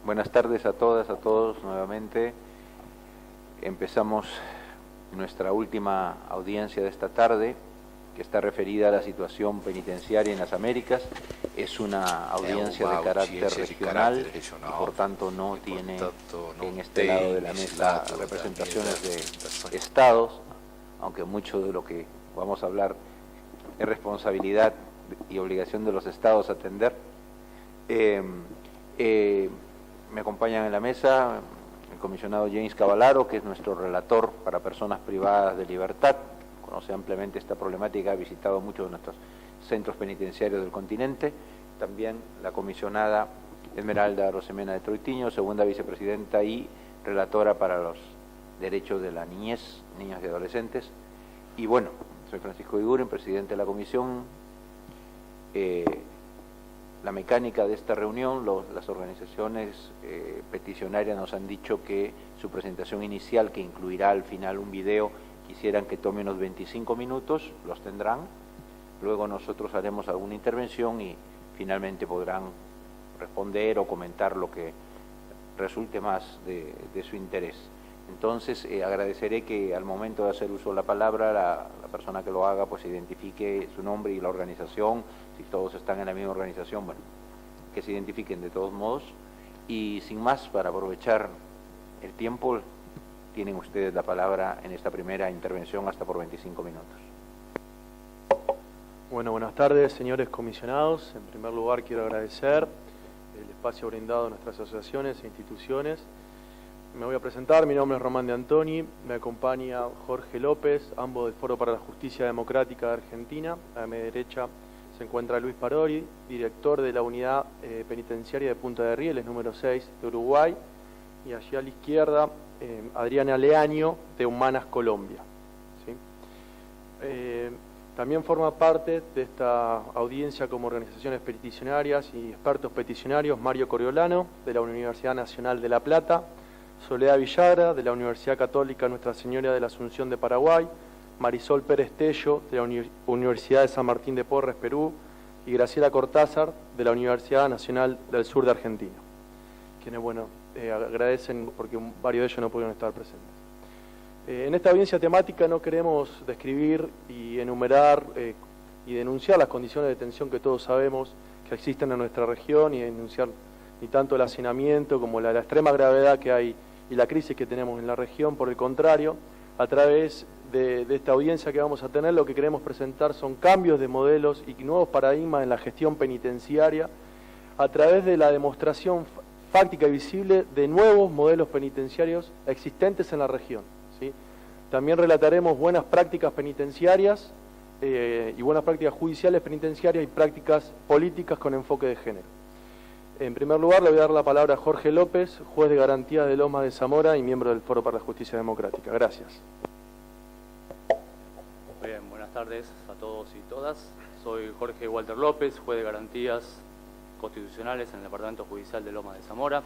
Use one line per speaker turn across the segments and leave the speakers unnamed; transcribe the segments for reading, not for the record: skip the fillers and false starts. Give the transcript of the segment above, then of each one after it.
Buenas tardes a todas, a todos nuevamente. Empezamos nuestra última audiencia de esta tarde, que está referida a la situación penitenciaria en las Américas. Es una audiencia de carácter regional y por tanto no tiene en este lado de la mesa representaciones de estados, aunque mucho de lo que vamos a hablar es responsabilidad y obligación de los estados atender. Me acompañan en la mesa el comisionado James Cavallaro, que es nuestro relator para personas privadas de libertad, conoce ampliamente esta problemática, ha visitado muchos de nuestros centros penitenciarios del continente. También la comisionada Esmeralda Rosemena de Troitiño, segunda vicepresidenta y relatora para los derechos de la niñez, niños y adolescentes. Y bueno, soy Francisco Iguren, presidente de la comisión. La mecánica de esta reunión, las organizaciones peticionarias nos han dicho que su presentación inicial, que incluirá al final un video, quisieran que tome unos 25 minutos, los tendrán. Luego nosotros haremos alguna intervención y finalmente podrán responder o comentar lo que resulte más de su interés. Entonces agradeceré que al momento de hacer uso de la palabra, la persona que lo haga pues identifique su nombre y la organización. Si todos están en la misma organización, bueno, que se identifiquen de todos modos. Y sin más, para aprovechar el tiempo, tienen ustedes la palabra en esta primera intervención hasta por 25 minutos.
Bueno, buenas tardes, señores comisionados. En primer lugar, quiero agradecer el espacio brindado a nuestras asociaciones e instituciones. Me voy a presentar, mi nombre es Román de Antoni, me acompaña Jorge López, ambos del Foro para la Justicia Democrática de Argentina. A mi derecha se encuentra Luis Parori, director de la Unidad Penitenciaria de Punta de Rieles, número 6 de Uruguay. Y allí a la izquierda, Adriana Leaño, de Humanas Colombia. ¿Sí? También forma parte de esta audiencia como organizaciones peticionarias y expertos peticionarios Mario Coriolano, de la Universidad Nacional de La Plata, Soledad Villagra, de la Universidad Católica Nuestra Señora de la Asunción de Paraguay, Marisol Pérez Tello, de la Universidad de San Martín de Porres, Perú, y Graciela Cortázar, de la Universidad Nacional del Sur de Argentina, quienes, bueno, agradecen porque varios de ellos no pudieron estar presentes. En esta audiencia temática no queremos describir y enumerar y denunciar las condiciones de detención que todos sabemos que existen en nuestra región, y denunciar ni tanto el hacinamiento como la extrema gravedad que hay y la crisis que tenemos en la región. Por el contrario, a través de esta audiencia que vamos a tener, lo que queremos presentar son cambios de modelos y nuevos paradigmas en la gestión penitenciaria a través de la demostración fáctica y visible de nuevos modelos penitenciarios existentes en la región. ¿Sí? También relataremos buenas prácticas penitenciarias y buenas prácticas judiciales penitenciarias y prácticas políticas con enfoque de género. En primer lugar, le voy a dar la palabra a Jorge López, juez de garantías de Lomas de Zamora y miembro del Foro para la Justicia Democrática. Gracias.
Bien, buenas tardes a todos y todas. Soy Jorge Walter López, juez de garantías constitucionales en el Departamento Judicial de Lomas de Zamora,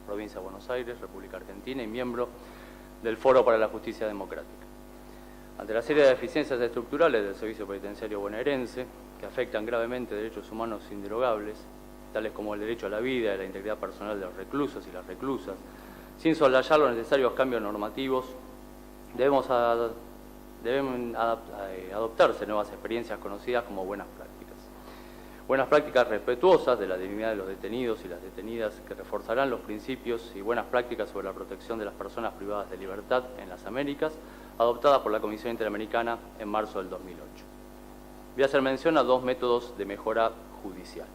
provincia de Buenos Aires, República Argentina, y miembro del Foro para la Justicia Democrática. Ante la serie de deficiencias estructurales del servicio penitenciario bonaerense, que afectan gravemente derechos humanos inderogables, tales como el derecho a la vida y la integridad personal de los reclusos y las reclusas, sin soslayar los necesarios cambios normativos, deben adoptarse nuevas experiencias conocidas como buenas prácticas. Buenas prácticas respetuosas de la dignidad de los detenidos y las detenidas, que reforzarán los principios y buenas prácticas sobre la protección de las personas privadas de libertad en las Américas, adoptadas por la Comisión Interamericana en marzo del 2008. Voy a hacer mención a dos métodos de mejora judicial.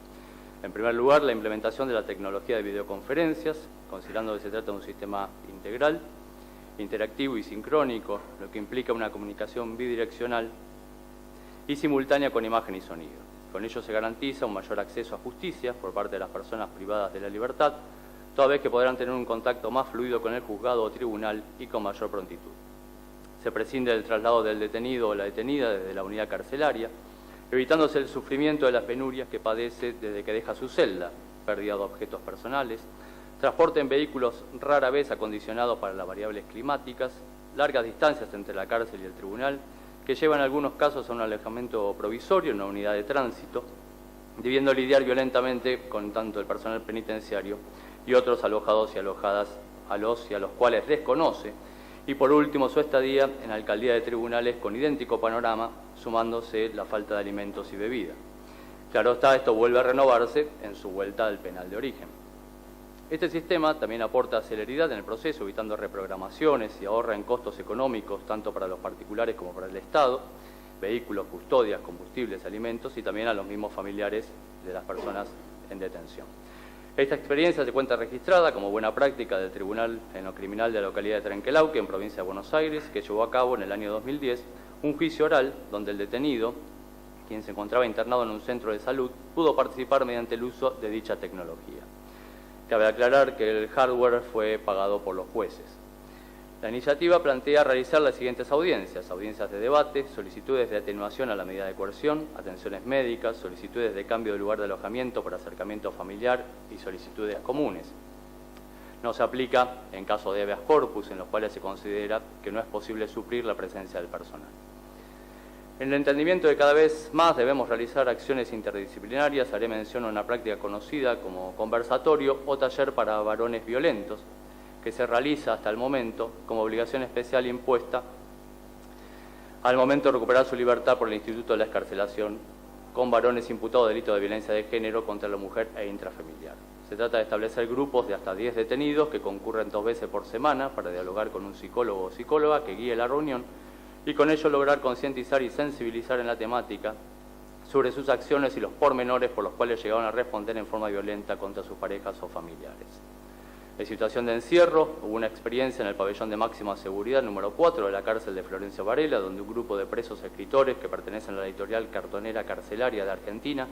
En primer lugar, la implementación de la tecnología de videoconferencias, considerando que se trata de un sistema integral, interactivo y sincrónico, lo que implica una comunicación bidireccional y simultánea con imagen y sonido. Con ello se garantiza un mayor acceso a justicia por parte de las personas privadas de la libertad, toda vez que podrán tener un contacto más fluido con el juzgado o tribunal y con mayor prontitud. Se prescinde del traslado del detenido o la detenida desde la unidad carcelaria, evitándose el sufrimiento de las penurias que padece desde que deja su celda, pérdida de objetos personales, transporte en vehículos rara vez acondicionados para las variables climáticas, largas distancias entre la cárcel y el tribunal, que llevan en algunos casos a un alejamiento provisorio en una unidad de tránsito, debiendo lidiar violentamente con tanto el personal penitenciario y otros alojados y alojadas a los cuales desconoce, y por último su estadía en alcaldía de tribunales con idéntico panorama, sumándose la falta de alimentos y bebida. Claro está, esto vuelve a renovarse en su vuelta al penal de origen. Este sistema también aporta celeridad en el proceso, evitando reprogramaciones y ahorra en costos económicos tanto para los particulares como para el Estado, vehículos, custodias, combustibles, alimentos y también a los mismos familiares de las personas en detención. Esta experiencia se cuenta registrada como buena práctica del Tribunal en lo Criminal de la localidad de Trenquelauquen, en provincia de Buenos Aires, que llevó a cabo en el año 2010 un juicio oral donde el detenido, quien se encontraba internado en un centro de salud, pudo participar mediante el uso de dicha tecnología. Cabe aclarar que el hardware fue pagado por los jueces. La iniciativa plantea realizar las siguientes audiencias: audiencias de debate, solicitudes de atenuación a la medida de coerción, atenciones médicas, solicitudes de cambio de lugar de alojamiento por acercamiento familiar y solicitudes comunes. No se aplica en caso de habeas corpus, en los cuales se considera que no es posible suplir la presencia del personal. En el entendimiento de que cada vez más debemos realizar acciones interdisciplinarias, haré mención a una práctica conocida como conversatorio o taller para varones violentos, que se realiza hasta el momento como obligación especial impuesta al momento de recuperar su libertad por el Instituto de la Excarcelación con varones imputados de delito de violencia de género contra la mujer e intrafamiliar. Se trata de establecer grupos de hasta 10 detenidos que concurren 2 veces por semana para dialogar con un psicólogo o psicóloga que guíe la reunión y con ello lograr concientizar y sensibilizar en la temática sobre sus acciones y los pormenores por los cuales llegaron a responder en forma violenta contra sus parejas o familiares. En situación de encierro, hubo una experiencia en el pabellón de máxima seguridad número 4 de la cárcel de Florencio Varela, donde un grupo de presos escritores que pertenecen a la editorial Cartonera Carcelaria de Argentina,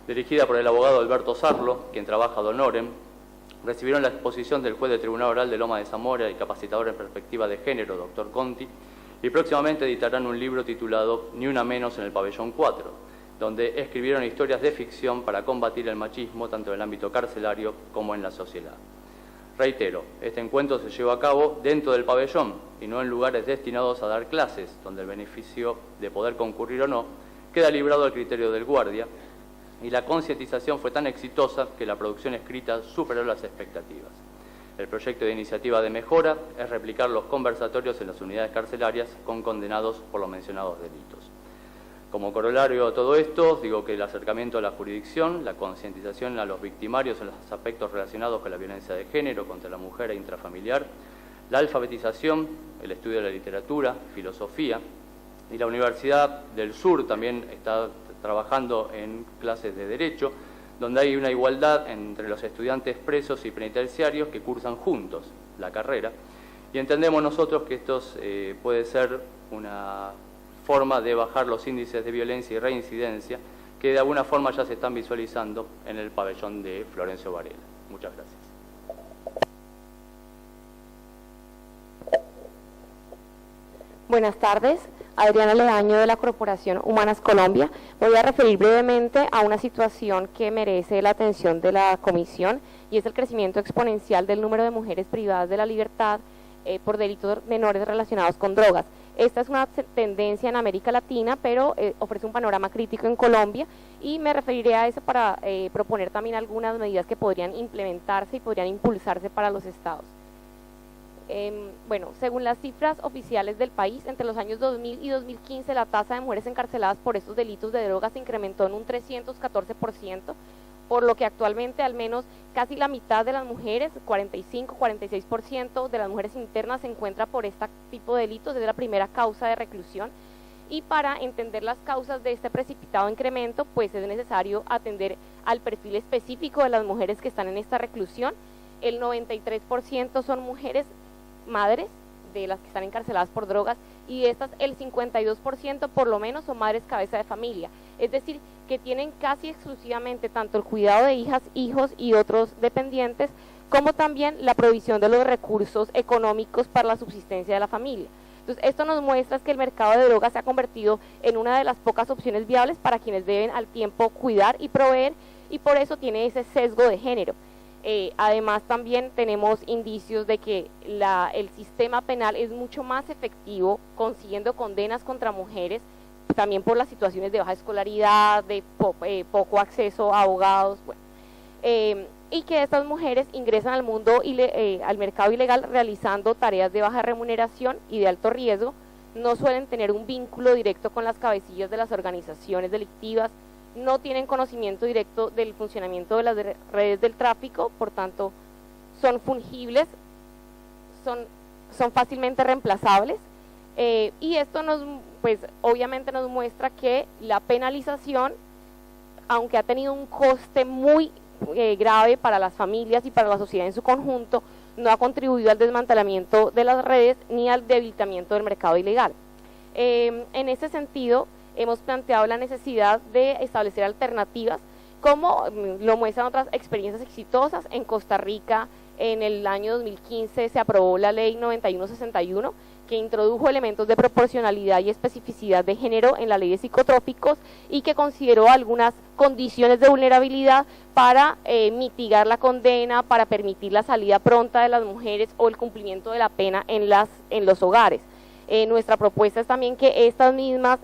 dirigida por el abogado Alberto Sarlo, quien trabaja ad honorem, recibieron la exposición del juez de Tribunal Oral de Loma de Zamora y capacitador en perspectiva de género, doctor Conti, y próximamente editarán un libro titulado Ni una menos en el pabellón 4, donde escribieron historias de ficción para combatir el machismo tanto en el ámbito carcelario como en la sociedad. Reitero, este encuentro se lleva a cabo dentro del pabellón y no en lugares destinados a dar clases, donde el beneficio de poder concurrir o no queda librado al criterio del guardia, y la concientización fue tan exitosa que la producción escrita superó las expectativas. El proyecto de iniciativa de mejora es replicar los conversatorios en las unidades carcelarias con condenados por los mencionados delitos. Como corolario a todo esto, digo que el acercamiento a la jurisdicción, la concientización a los victimarios en los aspectos relacionados con la violencia de género contra la mujer e intrafamiliar, la alfabetización, el estudio de la literatura, filosofía, y la Universidad del Sur también está trabajando en clases de Derecho, donde hay una igualdad entre los estudiantes presos y penitenciarios que cursan juntos la carrera, y entendemos nosotros que esto puede ser una forma de bajar los índices de violencia y reincidencia que de alguna forma ya se están visualizando en el pabellón de Florencio Varela. Muchas gracias.
Buenas tardes, Adriana Ledaño de la Corporación Humanas Colombia. Voy a referir brevemente a una situación que merece la atención de la comisión y es el crecimiento exponencial del número de mujeres privadas de la libertad por delitos menores relacionados con drogas. Esta es una tendencia en América Latina, pero ofrece un panorama crítico en Colombia y me referiré a eso para proponer también algunas medidas que podrían implementarse y podrían impulsarse para los estados. Bueno, según las cifras oficiales del país, entre los años 2000 y 2015 la tasa de mujeres encarceladas por estos delitos de drogas se incrementó en un 314%, por lo que actualmente al menos casi la mitad de las mujeres, 45-46% de las mujeres internas se encuentra por este tipo de delitos, es la primera causa de reclusión. Y para entender las causas de este precipitado incremento, pues es necesario atender al perfil específico de las mujeres que están en esta reclusión. El 93% son mujeres madres de las que están encarceladas por drogas, y de estas el 52% por lo menos son madres cabeza de familia, es decir, que tienen casi exclusivamente tanto el cuidado de hijas, hijos y otros dependientes, como también la provisión de los recursos económicos para la subsistencia de la familia. Entonces, esto nos muestra que el mercado de drogas se ha convertido en una de las pocas opciones viables para quienes deben al tiempo cuidar y proveer, y por eso tiene ese sesgo de género. Además también tenemos indicios de que el sistema penal es mucho más efectivo consiguiendo condenas contra mujeres, también por las situaciones de baja escolaridad, de poco acceso a abogados. Bueno, y que estas mujeres ingresan al al mercado ilegal realizando tareas de baja remuneración y de alto riesgo, no suelen tener un vínculo directo con las cabecillas de las organizaciones delictivas, no tienen conocimiento directo del funcionamiento de las redes del tráfico, por tanto son fungibles, son fácilmente reemplazables, y esto obviamente nos muestra que la penalización, aunque ha tenido un coste muy grave para las familias y para la sociedad en su conjunto, no ha contribuido al desmantelamiento de las redes ni al debilitamiento del mercado ilegal. En ese sentido, hemos planteado la necesidad de establecer alternativas, como lo muestran otras experiencias exitosas. En Costa Rica, en el año 2015, se aprobó la ley 9161, que introdujo elementos de proporcionalidad y especificidad de género en la ley de psicotrópicos y que consideró algunas condiciones de vulnerabilidad para mitigar la condena, para permitir la salida pronta de las mujeres o el cumplimiento de la pena en los hogares. Nuestra propuesta es también que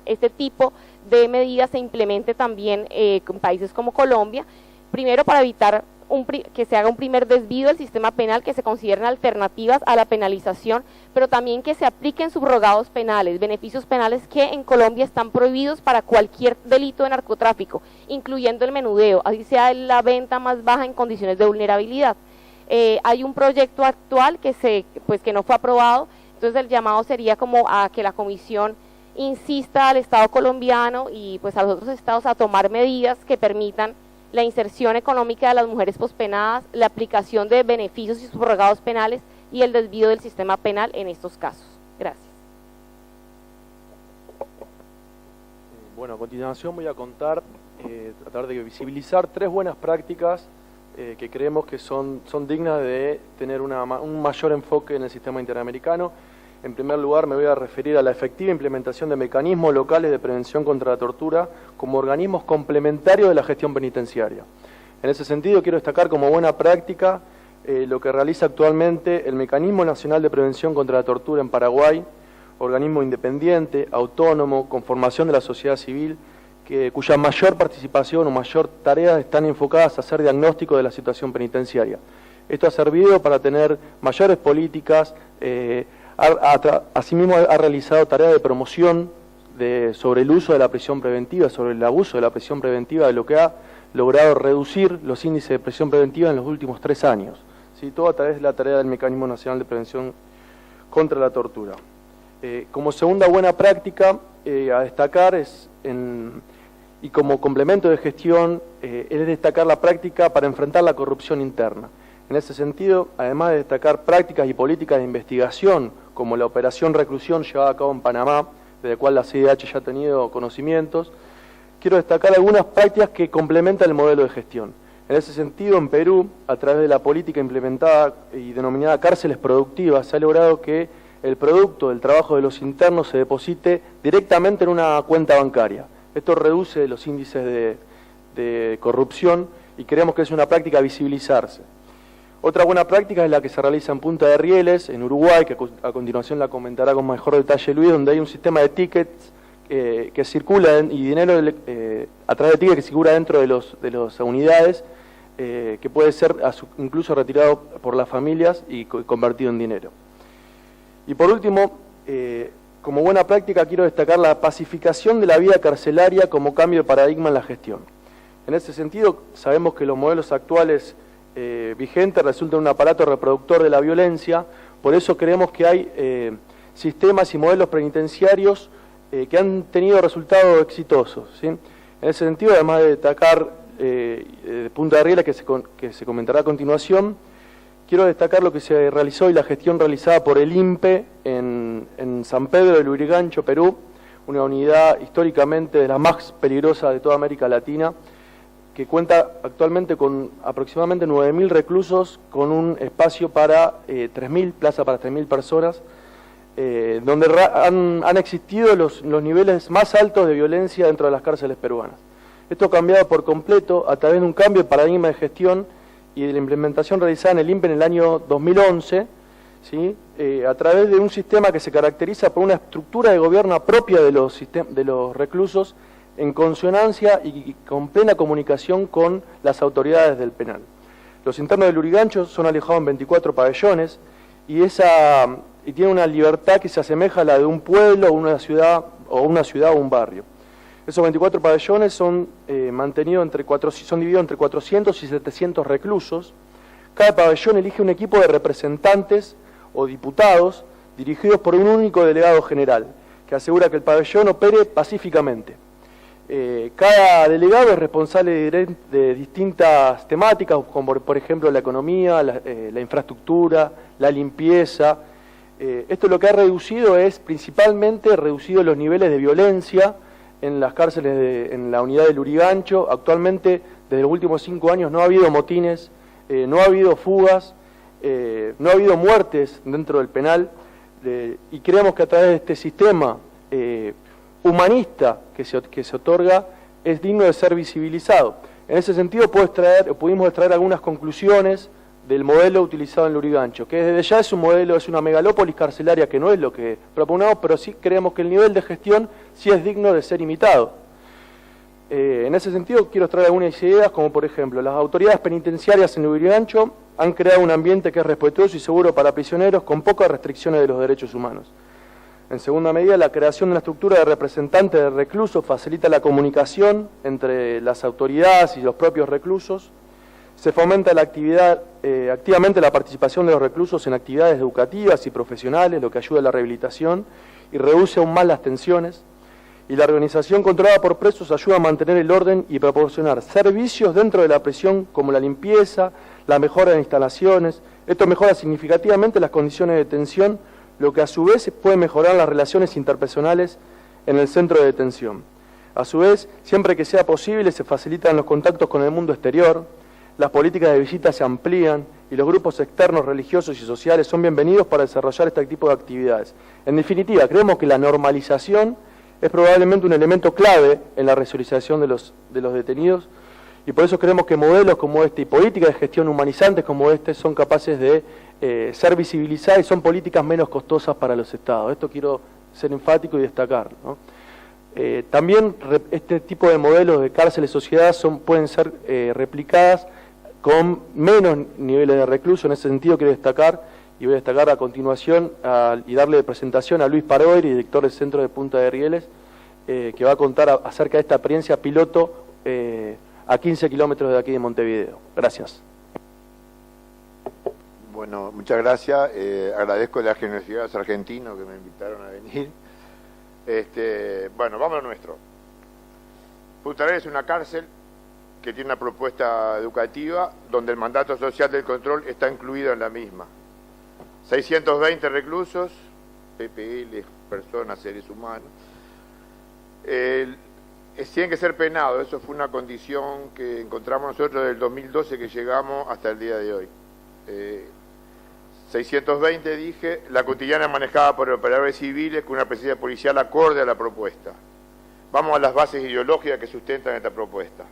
este tipo de medidas se implemente también en países como Colombia, primero para evitar que se haga un primer desvío del sistema penal, que se consideren alternativas a la penalización, pero también que se apliquen subrogados penales, beneficios penales que en Colombia están prohibidos para cualquier delito de narcotráfico, incluyendo el menudeo, así sea la venta más baja en condiciones de vulnerabilidad. Hay un proyecto actual que no fue aprobado, entonces el llamado sería como a que la comisión insista al Estado colombiano y a los otros estados a tomar medidas que permitan la inserción económica de las mujeres pospenadas, la aplicación de beneficios y subrogados penales y el desvío del sistema penal en estos casos. Gracias.
Bueno, a continuación voy a tratar de visibilizar 3 buenas prácticas que creemos que son dignas de tener un mayor enfoque en el sistema interamericano. En primer lugar, me voy a referir a la efectiva implementación de mecanismos locales de prevención contra la tortura como organismos complementarios de la gestión penitenciaria. En ese sentido, quiero destacar como buena práctica lo que realiza actualmente el Mecanismo Nacional de Prevención contra la Tortura en Paraguay, organismo independiente, autónomo, con formación de la sociedad civil, cuya mayor participación o mayor tarea están enfocadas a hacer diagnóstico de la situación penitenciaria. Esto ha servido para tener mayores políticas. Asimismo ha realizado tareas de promoción sobre el uso de la prisión preventiva, sobre el abuso de la prisión preventiva, de lo que ha logrado reducir los índices de prisión preventiva en los últimos 3 años. ¿Sí? Todo a través de la tarea del Mecanismo Nacional de Prevención contra la Tortura. Como segunda buena práctica a destacar y como complemento de gestión es destacar la práctica para enfrentar la corrupción interna. En ese sentido, además de destacar prácticas y políticas de investigación, como la operación reclusión llevada a cabo en Panamá, de la cual la CIDH ya ha tenido conocimientos, quiero destacar algunas prácticas que complementan el modelo de gestión. En ese sentido, en Perú, a través de la política implementada y denominada cárceles productivas, se ha logrado que el producto del trabajo de los internos se deposite directamente en una cuenta bancaria. Esto reduce los índices de corrupción y creemos que es una práctica a visibilizarse. Otra buena práctica es la que se realiza en Punta de Rieles, en Uruguay, que a continuación la comentará con mejor detalle Luis, donde hay un sistema de tickets que circula y dinero a través de tickets que circula dentro de las unidades, que puede ser incluso retirado por las familias y convertido en dinero. Y por último, como buena práctica quiero destacar la pacificación de la vida carcelaria como cambio de paradigma en la gestión. En ese sentido, sabemos que los modelos actuales vigente resulta un aparato reproductor de la violencia, por eso creemos que hay sistemas y modelos penitenciarios que han tenido resultados exitosos, ¿sí? En ese sentido, además de destacar Punta de Rieles, que se comentará a continuación, quiero destacar lo que se realizó y la gestión realizada por el INPE en San Pedro de Lurigancho, Perú, una unidad históricamente de las más peligrosas de toda América Latina, que cuenta actualmente con aproximadamente 9.000 reclusos, con un espacio para 3.000, plaza para 3.000 personas, donde han existido los niveles más altos de violencia dentro de las cárceles peruanas. Esto ha cambiado por completo a través de un cambio de paradigma de gestión y de la implementación realizada en el INPE en el año 2011, ¿sí? A través de un sistema que se caracteriza por una estructura de gobierno propia de los reclusos, en consonancia y con plena comunicación con las autoridades del penal. Los internos del Lurigancho son alojados en 24 pabellones y tienen una libertad que se asemeja a la de un pueblo o una ciudad o un barrio. Esos 24 pabellones son son divididos entre 400 y 700 reclusos. Cada pabellón elige un equipo de representantes o diputados dirigidos por un único delegado general, que asegura que el pabellón opere pacíficamente. Cada delegado es responsable de distintas temáticas, como por ejemplo la economía, la infraestructura, la limpieza. Esto lo que ha reducido es principalmente los niveles de violencia en las cárceles, en la unidad del Lurigancho. Actualmente, desde los últimos 5 años, no ha habido motines, no ha habido fugas, no ha habido muertes dentro del penal, y creemos que a través de este sistema humanista que se otorga es digno de ser visibilizado. En ese sentido pudimos extraer algunas conclusiones del modelo utilizado en Lurigancho, que desde ya es un modelo, es una megalópolis carcelaria, que no es lo que proponemos, pero sí creemos que el nivel de gestión sí es digno de ser imitado. En ese sentido quiero extraer algunas ideas, como por ejemplo, las autoridades penitenciarias en Lurigancho han creado un ambiente que es respetuoso y seguro para prisioneros, con pocas restricciones de los derechos humanos. En segunda medida, la creación de una estructura de representantes de reclusos facilita la comunicación entre las autoridades y los propios reclusos. Se fomenta activamente la participación de los reclusos en actividades educativas y profesionales, lo que ayuda a la rehabilitación y reduce aún más las tensiones. Y la organización controlada por presos ayuda a mantener el orden y proporcionar servicios dentro de la prisión, como la limpieza, la mejora de instalaciones. Esto mejora significativamente las condiciones de detención, lo que a su vez puede mejorar las relaciones interpersonales en el centro de detención. A su vez, siempre que sea posible, se facilitan los contactos con el mundo exterior, las políticas de visita se amplían y los grupos externos religiosos y sociales son bienvenidos para desarrollar este tipo de actividades. En definitiva, creemos que la normalización es probablemente un elemento clave en la resocialización de los detenidos, y por eso creemos que modelos como este y políticas de gestión humanizantes como este son capaces de ser visibilizadas y son políticas menos costosas para los estados. Esto quiero ser enfático y destacar, ¿no? También este tipo de modelos de cárceles sociedad pueden ser replicadas con menos niveles de reclusos. En ese sentido quiero destacar, y voy a destacar a continuación y darle presentación a Luis Paroiri, director del Centro de Punta de Rieles, que va a contar acerca de esta experiencia piloto a 15 kilómetros de aquí de Montevideo. Gracias.
Bueno, muchas gracias. Agradezco la generosidad de los argentinos que me invitaron a venir. Bueno, vamos a lo nuestro. Punta Arenas es una cárcel que tiene una propuesta educativa donde el mandato social del control está incluido en la misma. 620 reclusos, PPL, personas, seres humanos. Tienen que ser penados, eso fue una condición que encontramos nosotros desde el 2012 que llegamos hasta el día de hoy. 620 dije, la cotidiana manejada por operadores civiles con una presencia policial acorde a la propuesta. Vamos a las bases ideológicas que sustentan esta propuesta.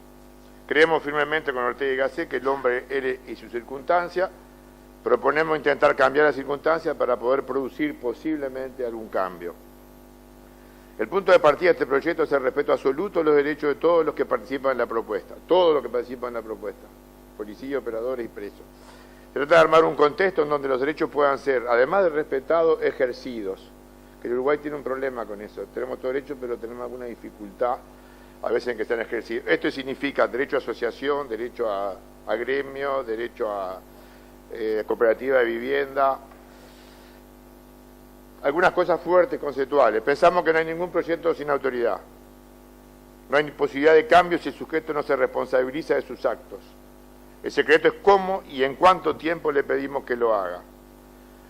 Creemos firmemente con Ortega y Gasset que el hombre es y su circunstancia. Proponemos intentar cambiar las circunstancias para poder producir posiblemente algún cambio. El punto de partida de este proyecto es el respeto absoluto de los derechos de todos los que participan en la propuesta. Todos los que participan en la propuesta. Policía, operadores y presos. Se trata de armar un contexto en donde los derechos puedan ser, además de respetados, ejercidos. Que el Uruguay tiene un problema con eso. Tenemos todo derecho, pero tenemos alguna dificultad a veces en que sean ejercidos. Esto significa derecho a asociación, derecho a gremio, derecho a cooperativa de vivienda. Algunas cosas fuertes, conceptuales. Pensamos que no hay ningún proyecto sin autoridad. No hay posibilidad de cambio si el sujeto no se responsabiliza de sus actos. El secreto es cómo y en cuánto tiempo le pedimos que lo haga.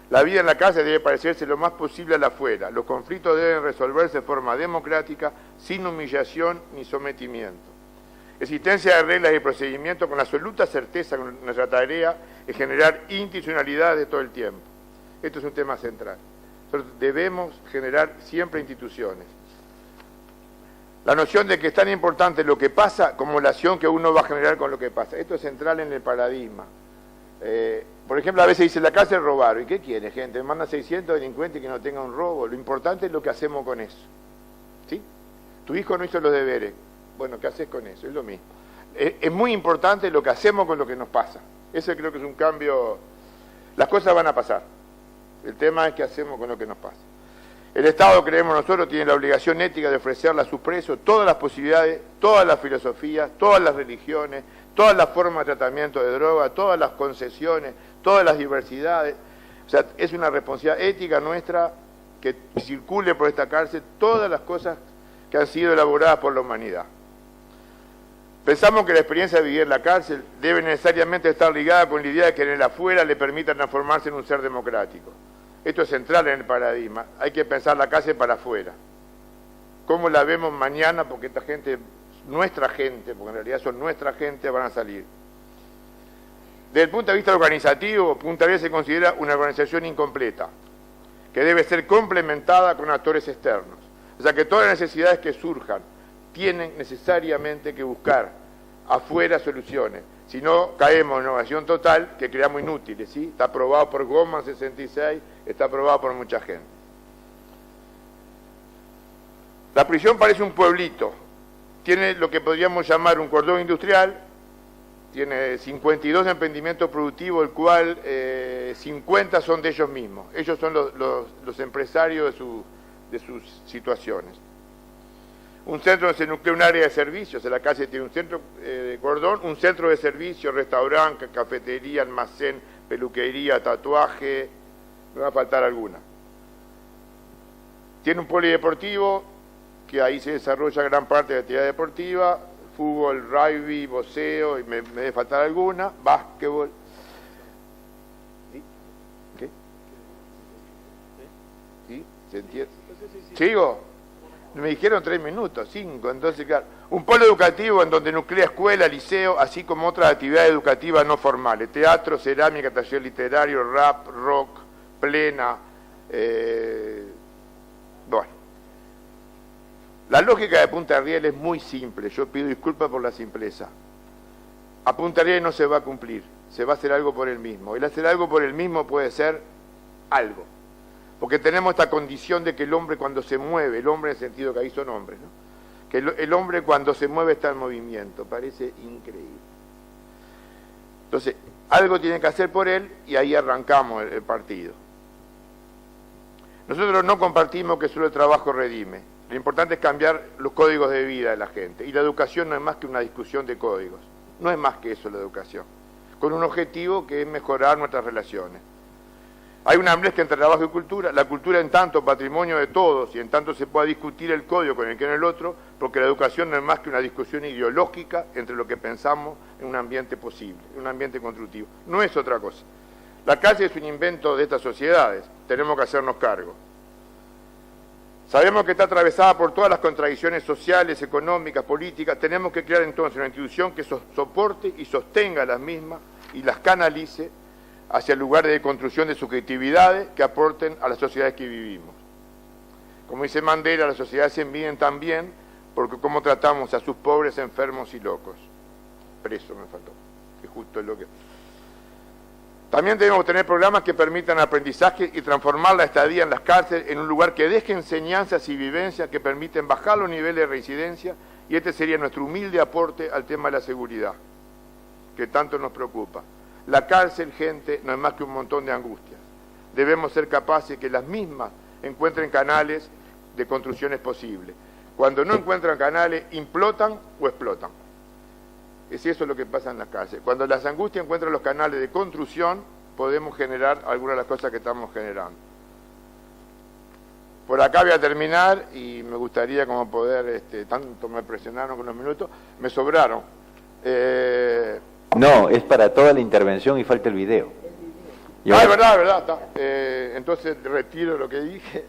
La vida en la cárcel debe parecerse lo más posible a la afuera. Los conflictos deben resolverse de forma democrática, sin humillación ni sometimiento. Existencia de reglas y procedimientos con absoluta certeza que nuestra tarea es generar institucionalidad de todo el tiempo. Esto es un tema central. Nosotros debemos generar siempre instituciones. La noción de que es tan importante lo que pasa como la acción que uno va a generar con lo que pasa. Esto es central en el paradigma. Por ejemplo, a veces dice, la cárcel robaron. ¿Y qué quiere, gente? Me mandan 600 delincuentes que no tengan un robo. Lo importante es lo que hacemos con eso. ¿Sí? Tu hijo no hizo los deberes. Bueno, ¿qué haces con eso? Es lo mismo. es muy importante lo que hacemos con lo que nos pasa. Ese creo que es un cambio. Las cosas van a pasar. El tema es qué hacemos con lo que nos pasa. El Estado, creemos nosotros, tiene la obligación ética de ofrecerle a sus presos todas las posibilidades, todas las filosofías, todas las religiones, todas las formas de tratamiento de droga, todas las concesiones, todas las diversidades. O sea, es una responsabilidad ética nuestra que circule por esta cárcel todas las cosas que han sido elaboradas por la humanidad. Pensamos que la experiencia de vivir en la cárcel debe necesariamente estar ligada con la idea de que en el afuera le permita transformarse en un ser democrático. Esto es central en el paradigma. Hay que pensar la cárcel para afuera. ¿Cómo la vemos mañana? Porque esta gente, nuestra gente, porque en realidad son nuestra gente, van a salir. Desde el punto de vista organizativo, Punta Arenas se considera una organización incompleta, que debe ser complementada con actores externos. O sea que todas las necesidades que surjan tienen necesariamente que buscar afuera soluciones. Si no, caemos en innovación total, que creamos inútiles, ¿sí? Está aprobado por Goldman 66, está aprobado por mucha gente. La prisión parece un pueblito. Tiene lo que podríamos llamar un cordón industrial, tiene 52 emprendimientos productivos, el cual 50 son de ellos mismos. Ellos son los empresarios de sus situaciones. Un centro donde se nuclea un área de servicios, en la calle tiene un centro de cordón, un centro de servicios, restaurante, cafetería, almacén, peluquería, tatuaje, me va a faltar alguna. Tiene un polideportivo, que ahí se desarrolla gran parte de la actividad deportiva, fútbol, rugby, boxeo, y me debe faltar alguna, básquetbol. ¿Qué? ¿Sí? ¿Se entiende? ¿Sigo? Me dijeron 3 minutos, 5, entonces claro. Un polo educativo en donde nuclea escuela, liceo, así como otras actividades educativas no formales, teatro, cerámica, taller literario, rap, rock, plena, bueno. La lógica de Punta Rieles es muy simple, yo pido disculpas por la simpleza. A Punta Rieles no se va a cumplir, se va a hacer algo por él mismo. El hacer algo por él mismo puede ser algo. Porque tenemos esta condición de que el hombre cuando se mueve, el hombre en el sentido que ahí son hombres, ¿no? Que el hombre cuando se mueve está en movimiento, parece increíble. Entonces, algo tiene que hacer por él y ahí arrancamos el partido. Nosotros no compartimos que solo el trabajo redime. Lo importante es cambiar los códigos de vida de la gente. Y la educación no es más que una discusión de códigos. No es más que eso la educación. Con un objetivo que es mejorar nuestras relaciones. Hay una mezcla entre trabajo y cultura, la cultura en tanto patrimonio de todos y en tanto se pueda discutir el código con el que en el otro, porque la educación no es más que una discusión ideológica entre lo que pensamos en un ambiente posible, en un ambiente constructivo. No es otra cosa. La cárcel es un invento de estas sociedades, tenemos que hacernos cargo. Sabemos que está atravesada por todas las contradicciones sociales, económicas, políticas, tenemos que crear entonces una institución que soporte y sostenga las mismas y las canalice hacia lugares de construcción de subjetividades que aporten a las sociedades que vivimos. Como dice Mandela, las sociedades se miden también porque cómo tratamos a sus pobres, enfermos y locos. Preso me faltó, que justo es lo que... También debemos tener programas que permitan aprendizaje y transformar la estadía en las cárceles en un lugar que deje enseñanzas y vivencias que permiten bajar los niveles de reincidencia, y este sería nuestro humilde aporte al tema de la seguridad, que tanto nos preocupa. La cárcel, gente, no es más que un montón de angustias. Debemos ser capaces que las mismas encuentren canales de construcciones posibles. Cuando no encuentran canales, implotan o explotan. Es eso lo que pasa en las cárceles. Cuando las angustias encuentran los canales de construcción, podemos generar algunas de las cosas que estamos generando. Por acá voy a terminar y me gustaría como poder, tanto me presionaron con unos minutos, me sobraron.
No, es para toda la intervención y falta el video.
Ah, es verdad, está. Entonces retiro lo que dije.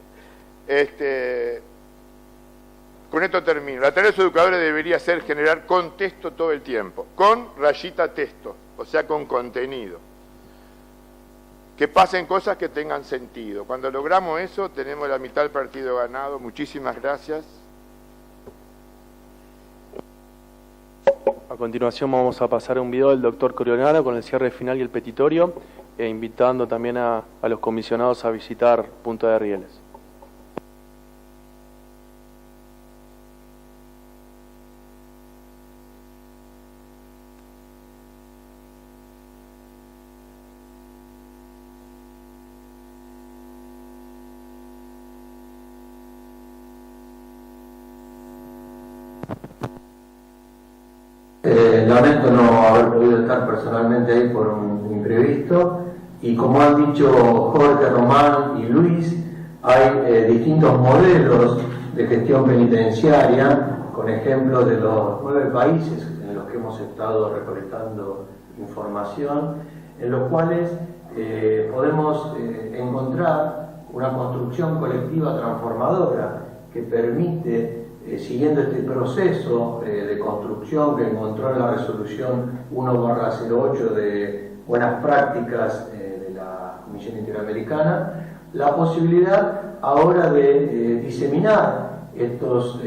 Con esto termino. La tarea de los educadores debería ser generar contexto todo el tiempo, con rayita texto, o sea, con contenido. Que pasen cosas que tengan sentido. Cuando logramos eso, tenemos la mitad del partido ganado. Muchísimas gracias.
A continuación vamos a pasar a un video del doctor Coriolano con el cierre final y el petitorio, invitando también a los comisionados a visitar Punta de Rieles.
Lamento no haber podido estar personalmente ahí por un imprevisto, y como han dicho Jorge, Román y Luis, hay distintos modelos de gestión penitenciaria, con ejemplos de los 9 países en los que hemos estado recolectando información, en los cuales podemos encontrar una construcción colectiva transformadora que permite, siguiendo este proceso de construcción que encontró en la resolución 1/08 de buenas prácticas de la Comisión Interamericana, la posibilidad ahora de diseminar estos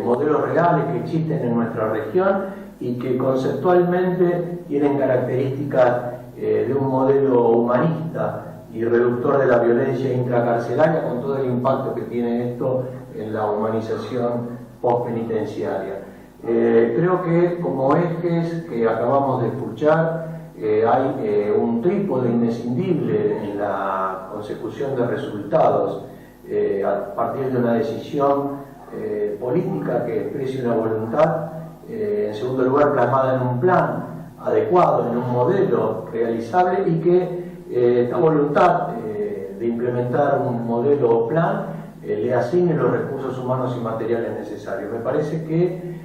modelos reales que existen en nuestra región y que conceptualmente tienen características de un modelo humanista y reductor de la violencia intracarcelaria, con todo el impacto que tiene esto en la humanización postpenitenciaria. Creo que como ejes que acabamos de escuchar, hay un trípode imprescindible en la consecución de resultados a partir de una decisión política que exprese una voluntad, en segundo lugar plasmada en un plan adecuado, en un modelo realizable, y que esta voluntad de implementar un modelo o plan le asigne los recursos humanos y materiales necesarios. Me parece que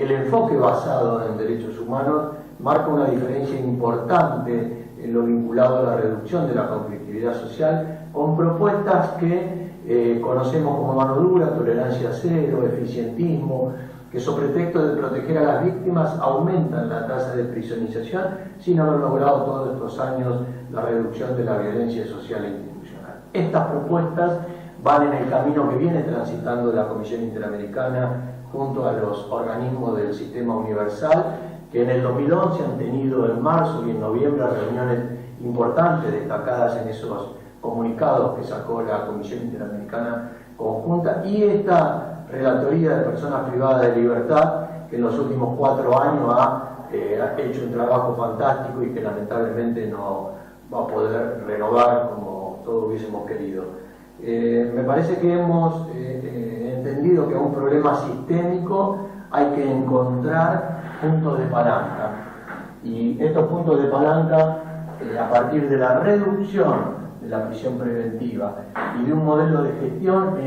el enfoque basado en derechos humanos marca una diferencia importante en lo vinculado a la reducción de la conflictividad social, con propuestas que conocemos como mano dura, tolerancia cero, eficientismo, que sobre pretexto de proteger a las víctimas aumentan la tasa de prisionización sin haber logrado todos estos años la reducción de la violencia social e institucional. Estas propuestas van en el camino que viene transitando la Comisión Interamericana junto a los organismos del Sistema Universal, que en el 2011 han tenido en marzo y en noviembre reuniones importantes destacadas en esos comunicados que sacó la Comisión Interamericana Conjunta, y esta Relatoría de Personas Privadas de Libertad, que en los últimos 4 años ha hecho un trabajo fantástico y que lamentablemente no va a poder renovar como todos hubiésemos querido. Me parece que hemos entendido que a un problema sistémico hay que encontrar puntos de palanca, y estos puntos de palanca, a partir de la reducción de la prisión preventiva y de un modelo de gestión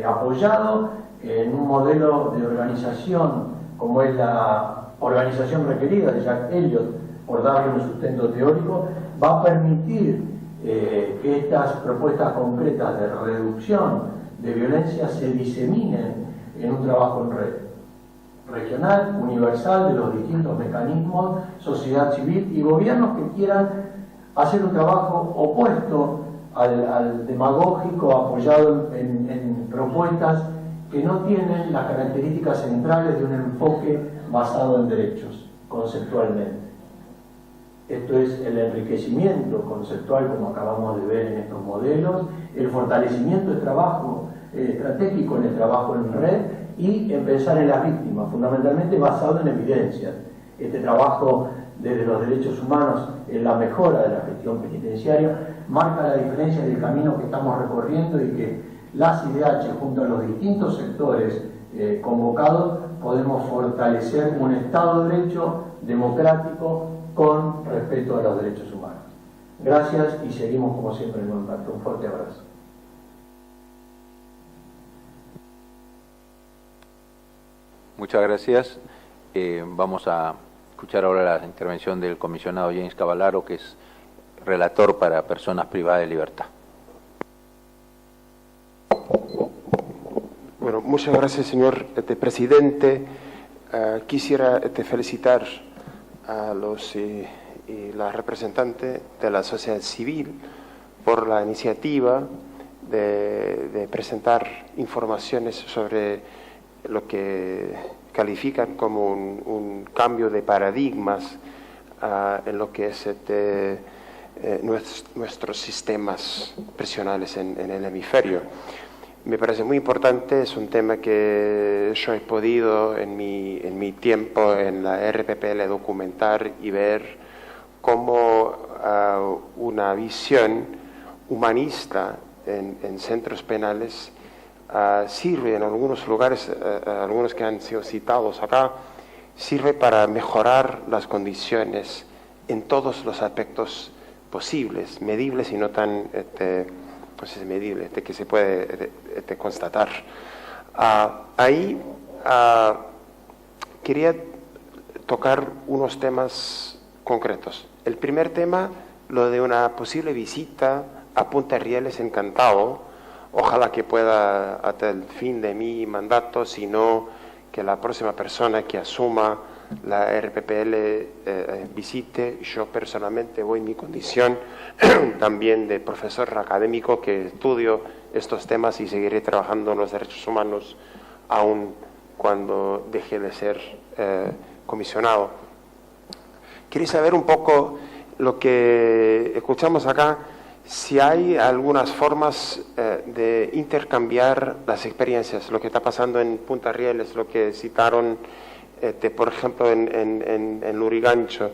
apoyado en un modelo de organización como es la organización requerida de Jack Elliott, por darle un sustento teórico, va a permitir que estas propuestas concretas de reducción de violencia se diseminen en un trabajo en red regional, universal, de los distintos mecanismos, sociedad civil y gobiernos que quieran hacer un trabajo opuesto al demagógico, apoyado en propuestas que no tienen las características centrales de un enfoque basado en derechos, conceptualmente. Esto es el enriquecimiento conceptual, como acabamos de ver en estos modelos, el fortalecimiento del trabajo estratégico en el trabajo en red y en pensar en las víctimas, fundamentalmente basado en evidencias. Este trabajo desde los derechos humanos en la mejora de la gestión penitenciaria marca la diferencia del camino que estamos recorriendo, y que las IDH junto a los distintos sectores convocados podemos fortalecer un Estado de Derecho democrático con respeto a los derechos humanos. Gracias y seguimos como siempre en contacto. Un fuerte abrazo.
Muchas gracias. Vamos a escuchar ahora la intervención del comisionado James Cavallaro, que es relator para personas privadas de libertad.
Bueno, muchas gracias, señor presidente. Quisiera felicitar a los y la representante de la sociedad civil por la iniciativa de presentar informaciones sobre lo que califican como un cambio de paradigmas en lo que es nuestros sistemas prisionales en el hemisferio. Me parece muy importante, es un tema que yo he podido en mi tiempo en la RPPL documentar y ver cómo una visión humanista en centros penales sirve en algunos lugares, algunos que han sido citados acá, sirve para mejorar las condiciones en todos los aspectos posibles, medibles y no tan pues es medible, que se puede constatar. Ahí quería tocar unos temas concretos. El primer tema, lo de una posible visita a Punta Rieles, encantado. Ojalá que pueda hasta el fin de mi mandato, sino que la próxima persona que asuma la RPPL visite. Yo personalmente voy en mi condición también de profesor académico que estudio estos temas y seguiré trabajando en los derechos humanos aun cuando deje de ser comisionado. Quería saber un poco lo que escuchamos acá, si hay algunas formas de intercambiar las experiencias, lo que está pasando en Punta Rieles, lo que citaron, por ejemplo, en Lurigancho,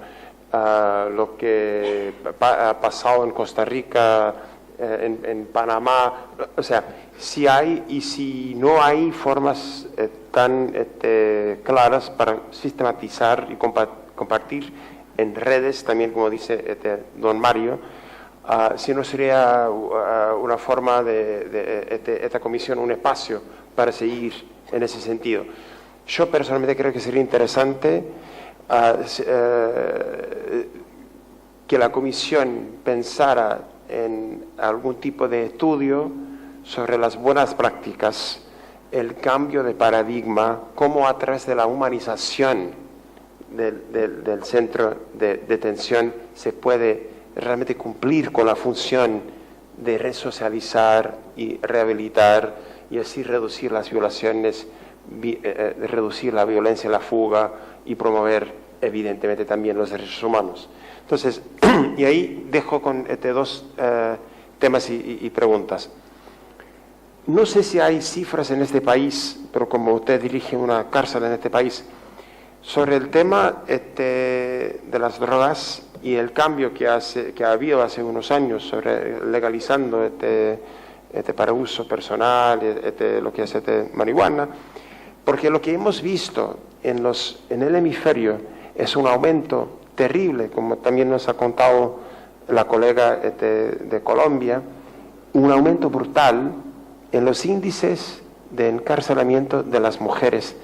lo que ha pasado en Costa Rica, en Panamá, o sea, si hay y si no hay formas tan claras para sistematizar y compartir en redes, también como dice don Mario, si no sería una forma de esta comisión, un espacio para seguir en ese sentido. Yo personalmente creo que sería interesante que la comisión pensara en algún tipo de estudio sobre las buenas prácticas, el cambio de paradigma, cómo a través de la humanización del centro de detención se puede realmente cumplir con la función de resocializar y rehabilitar y así reducir las violaciones, reducir la violencia, la fuga y promover evidentemente también los derechos humanos. Entonces, y ahí dejo con dos temas y preguntas. No sé si hay cifras en este país, pero como usted dirige una cárcel en este país, sobre el tema de las drogas y el cambio que ha habido hace unos años sobre legalizando para uso personal, lo que es marihuana, porque lo que hemos visto en el hemisferio es un aumento terrible, como también nos ha contado la colega de Colombia, un aumento brutal en los índices de encarcelamiento de las mujeres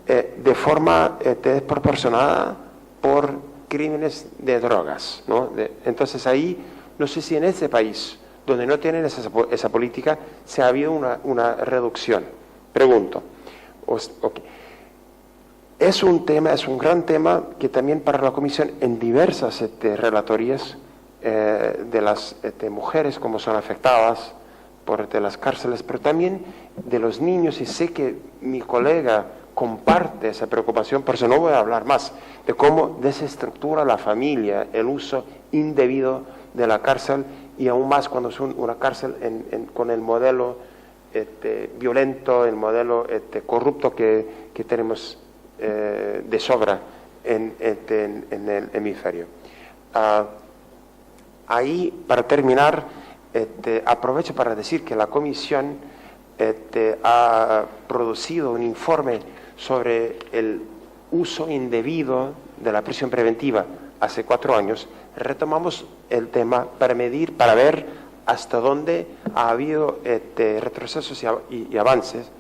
de forma desproporcionada por crímenes de drogas, ¿no? Entonces ahí, no sé si en este país, donde no tienen esa política, se ha habido una reducción. Pregunto. Okay. Es un gran tema que también para la Comisión en diversas relatorías de las mujeres como son afectadas por las cárceles, pero también de los niños, y sé que mi colega comparte esa preocupación, por eso no voy a hablar más de cómo desestructura la familia el uso indebido de la cárcel, y aún más cuando es una cárcel con el modelo violento, el modelo corrupto que tenemos de sobra en el hemisferio. Ahí, para terminar, aprovecho para decir que la Comisión ha producido un informe sobre el uso indebido de la prisión preventiva hace 4 años. Retomamos el tema para medir, para ver hasta dónde ha habido retrocesos y avances.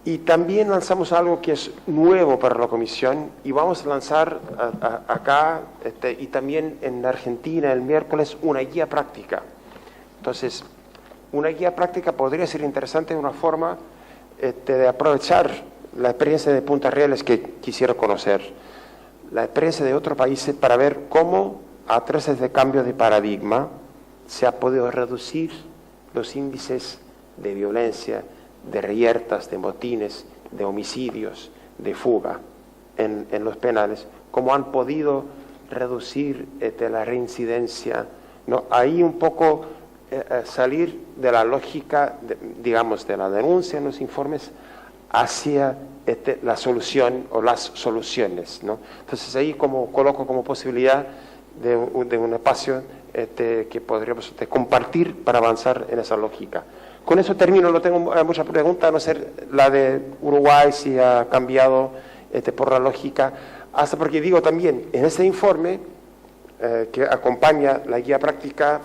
Y también lanzamos algo que es nuevo para la Comisión, y vamos a lanzar acá y también en Argentina el miércoles una guía práctica. Entonces, una guía práctica podría ser interesante, una forma de aprovechar la experiencia de Punta Rieles que quisiera conocer, la experiencia de otros países para ver cómo a través de cambio de paradigma se ha podido reducir los índices de violencia, de reyertas, de motines, de homicidios, de fuga en los penales, cómo han podido reducir la reincidencia, ¿no? Ahí un poco salir de la lógica, digamos, de la denuncia en los informes hacia la solución o las soluciones, ¿no? Entonces ahí coloco como posibilidad de un espacio que podríamos compartir para avanzar en esa lógica. Con eso termino, no tengo muchas preguntas, a no ser la de Uruguay, si ha cambiado por la lógica, hasta porque digo también, en ese informe que acompaña la guía práctica,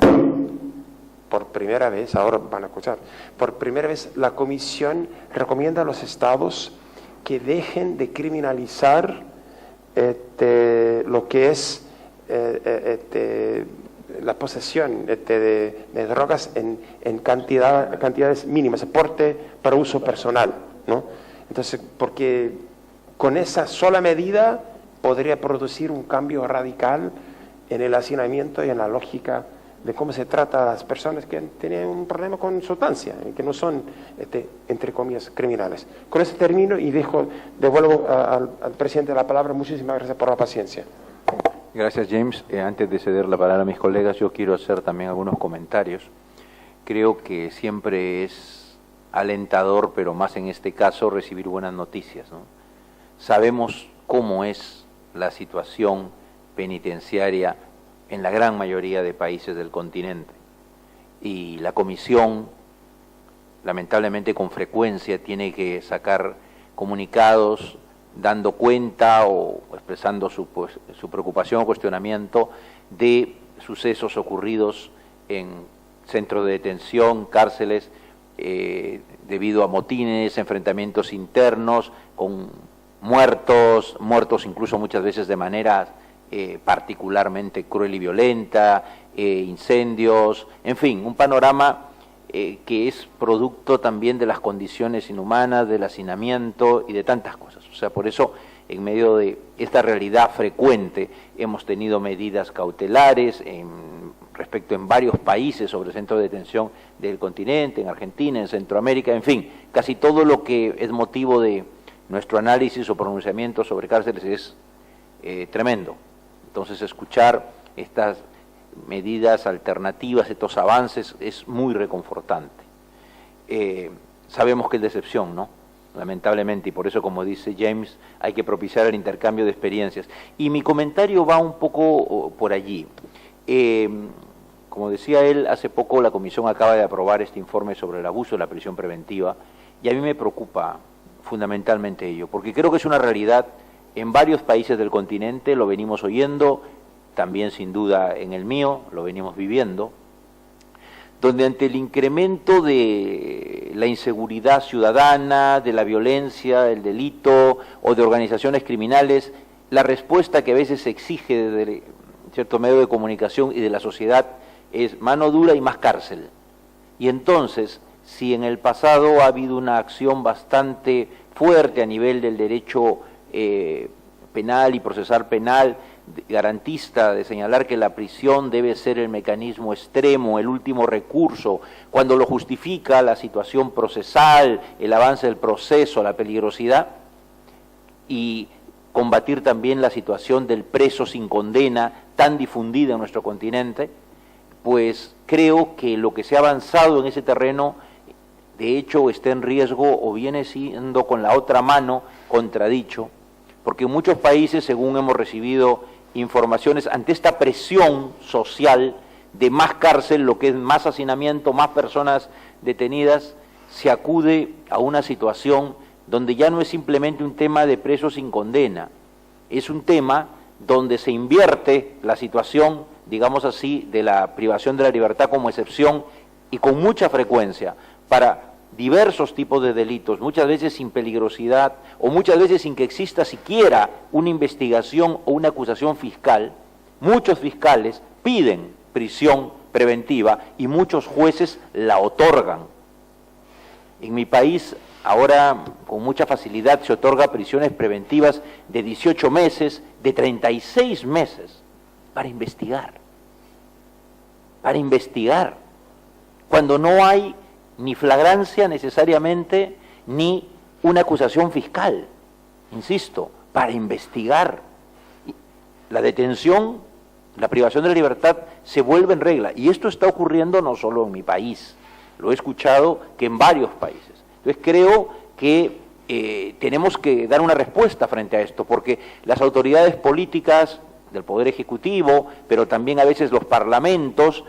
por primera vez, ahora van a escuchar, por primera vez la Comisión recomienda a los estados que dejen de criminalizar lo que es la posesión de drogas en cantidades mínimas, porte para uso personal, ¿no? Entonces, porque con esa sola medida podría producir un cambio radical en el hacinamiento y en la lógica de cómo se trata a las personas que tienen un problema con sustancia, que no son, entre comillas, criminales. Con eso termino y devuelvo al presidente la palabra. Muchísimas gracias por la paciencia.
Gracias, James. Antes de ceder la palabra a mis colegas, yo quiero hacer también algunos comentarios. Creo que siempre es alentador, pero más en este caso, recibir buenas noticias, ¿no? Sabemos cómo es la situación penitenciaria en la gran mayoría de países del continente. Y la Comisión, lamentablemente con frecuencia, tiene que sacar comunicados dando cuenta o expresando su preocupación o cuestionamiento de sucesos ocurridos en centros de detención, cárceles, debido a motines, enfrentamientos internos, con muertos incluso muchas veces de manera particularmente cruel y violenta, incendios, en fin, un panorama que es producto también de las condiciones inhumanas, del hacinamiento y de tantas cosas. O sea, por eso, en medio de esta realidad frecuente, hemos tenido medidas cautelares respecto en varios países sobre centros de detención del continente, en Argentina, en Centroamérica, en fin, casi todo lo que es motivo de nuestro análisis o pronunciamiento sobre cárceles es tremendo. Entonces, escuchar estas medidas alternativas, estos avances, es muy reconfortante. Sabemos que es decepción, ¿no? Lamentablemente, y por eso, como dice James, hay que propiciar el intercambio de experiencias. Y mi comentario va un poco por allí. Como decía él, hace poco la Comisión acaba de aprobar este informe sobre el abuso de la prisión preventiva, y a mí me preocupa fundamentalmente ello, porque creo que es una realidad en varios países del continente, lo venimos oyendo, también sin duda en el mío, lo venimos viviendo, donde ante el incremento de la inseguridad ciudadana, de la violencia, del delito o de organizaciones criminales, la respuesta que a veces se exige desde cierto medio de comunicación y de la sociedad es mano dura y más cárcel. Y entonces, si en el pasado ha habido una acción bastante fuerte a nivel del derecho penal y procesal penal, garantista, de señalar que la prisión debe ser el mecanismo extremo, el último recurso, cuando lo justifica la situación procesal, el avance del proceso, la peligrosidad, y combatir también la situación del preso sin condena, tan difundida en nuestro continente, pues creo que lo que se ha avanzado en ese terreno, de hecho, está en riesgo o viene siendo con la otra mano contradicho, porque en muchos países, según hemos recibido informaciones, ante esta presión social de más cárcel, lo que es más hacinamiento, más personas detenidas, se acude a una situación donde ya no es simplemente un tema de presos sin condena, es un tema donde se invierte la situación, digamos así, de la privación de la libertad como excepción y con mucha frecuencia para diversos tipos de delitos, muchas veces sin peligrosidad o muchas veces sin que exista siquiera una investigación o una acusación fiscal. Muchos fiscales piden prisión preventiva y muchos jueces la otorgan. En mi país ahora con mucha facilidad se otorga prisiones preventivas de 18 meses, de 36 meses, para investigar, cuando no hay ni flagrancia necesariamente, ni una acusación fiscal, insisto, para investigar. La detención, la privación de la libertad se vuelve en regla, y esto está ocurriendo no solo en mi país, lo he escuchado que en varios países. Entonces creo que tenemos que dar una respuesta frente a esto, porque las autoridades políticas del Poder Ejecutivo, pero también a veces los parlamentos,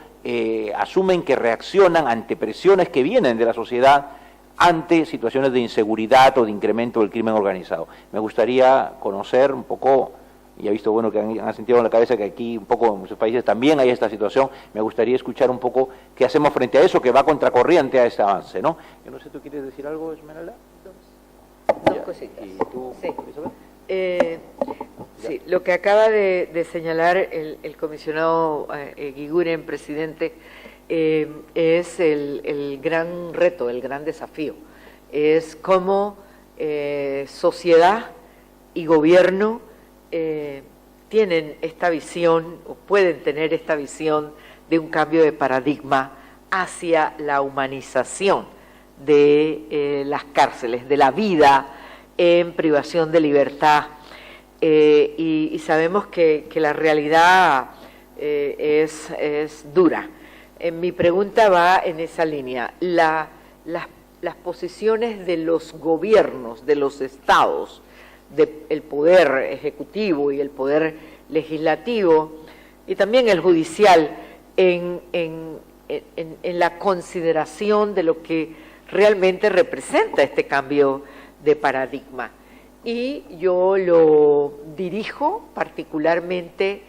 asumen que reaccionan ante presiones que vienen de la sociedad ante situaciones de inseguridad o de incremento del crimen organizado. Me gustaría conocer un poco, y he visto bueno que han sentido en la cabeza que aquí un poco en muchos países también hay esta situación, me gustaría escuchar un poco qué hacemos frente a eso, que va contracorriente a este avance, ¿no? Yo no sé, ¿tú quieres decir algo, Esmeralda?
Dos cositas.
¿Y tú,
sí.
Isabel?
Sí, lo que acaba de señalar el comisionado Guiguren, presidente, es el gran reto, el gran desafío. Es cómo sociedad y gobierno tienen esta visión, o pueden tener esta visión de un cambio de paradigma hacia la humanización de las cárceles, de la vida en privación de libertad. Y sabemos que la realidad es dura. Mi pregunta va en esa línea. Las posiciones de los gobiernos, de los estados, del poder ejecutivo y el poder legislativo, y también el judicial, en la consideración de lo que realmente representa este cambio de paradigma. Y yo lo dirijo particularmente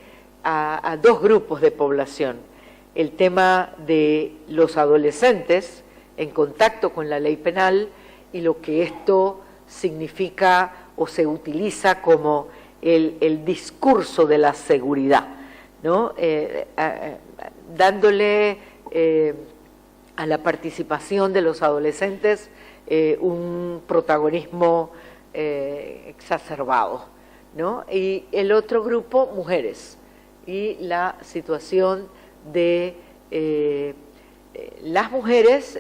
a dos grupos de población. El tema de los adolescentes en contacto con la ley penal y lo que esto significa o se utiliza como el discurso de la seguridad, ¿no? Dándole a la participación de los adolescentes un protagonismo exacerbado, ¿no? Y el otro grupo, mujeres, y la situación de las mujeres,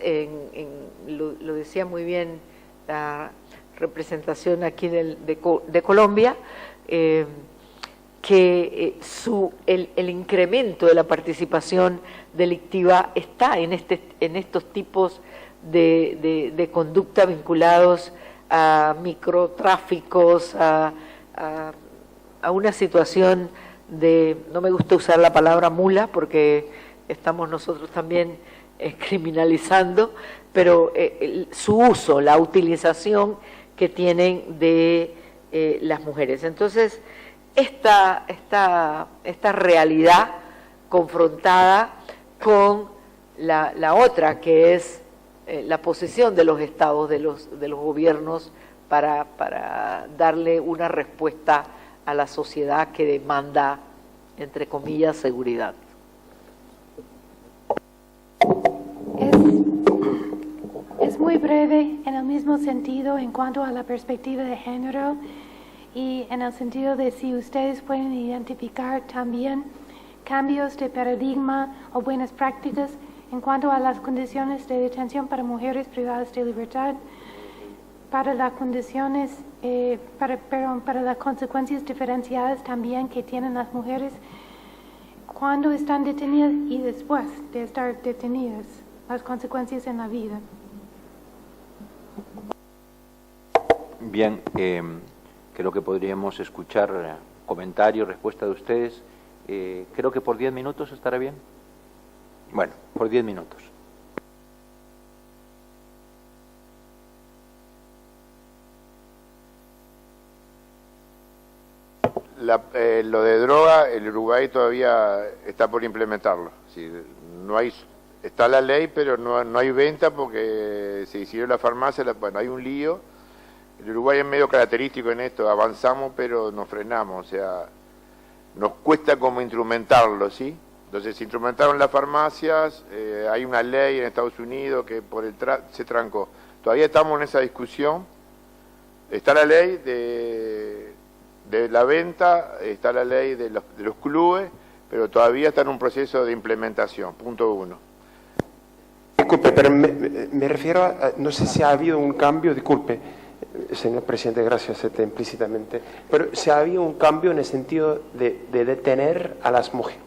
lo decía muy bien la representación aquí de Colombia, que el incremento de la participación delictiva está en estos tipos de conducta vinculados a microtráficos, a una situación de, no me gusta usar la palabra mula porque estamos nosotros también criminalizando, pero su uso, la utilización que tienen de las mujeres. Entonces, esta realidad confrontada con la otra, que es la posición de los estados, de los gobiernos, para darle una respuesta a la sociedad que demanda, entre comillas, seguridad.
Es muy breve en el mismo sentido en cuanto a la perspectiva de género y en el sentido de si ustedes pueden identificar también cambios de paradigma o buenas prácticas en cuanto a las condiciones de detención para mujeres privadas de libertad, para las condiciones, para las consecuencias diferenciadas también que tienen las mujeres cuando están detenidas y después de estar detenidas, las consecuencias en la vida.
Bien, creo que podríamos escuchar comentarios, respuesta de ustedes. Creo que por 10 minutos estará bien. Bueno, por 10 minutos.
Lo de droga, el Uruguay todavía está por implementarlo. Sí, no hay, está la ley, pero no hay venta porque se hicieron la farmacia, bueno, hay un lío. El Uruguay es medio característico en esto, avanzamos pero nos frenamos, o sea, nos cuesta como instrumentarlo, ¿sí? Entonces se instrumentaron las farmacias, hay una ley en Estados Unidos que se trancó. Todavía estamos en esa discusión. Está la ley de la venta, está la ley de los clubes, pero todavía está en un proceso de implementación, punto 1.
Disculpe, pero me refiero a, no sé si ha habido un cambio, disculpe, señor presidente, gracias implícitamente, pero si ha habido un cambio en el sentido de detener a las mujeres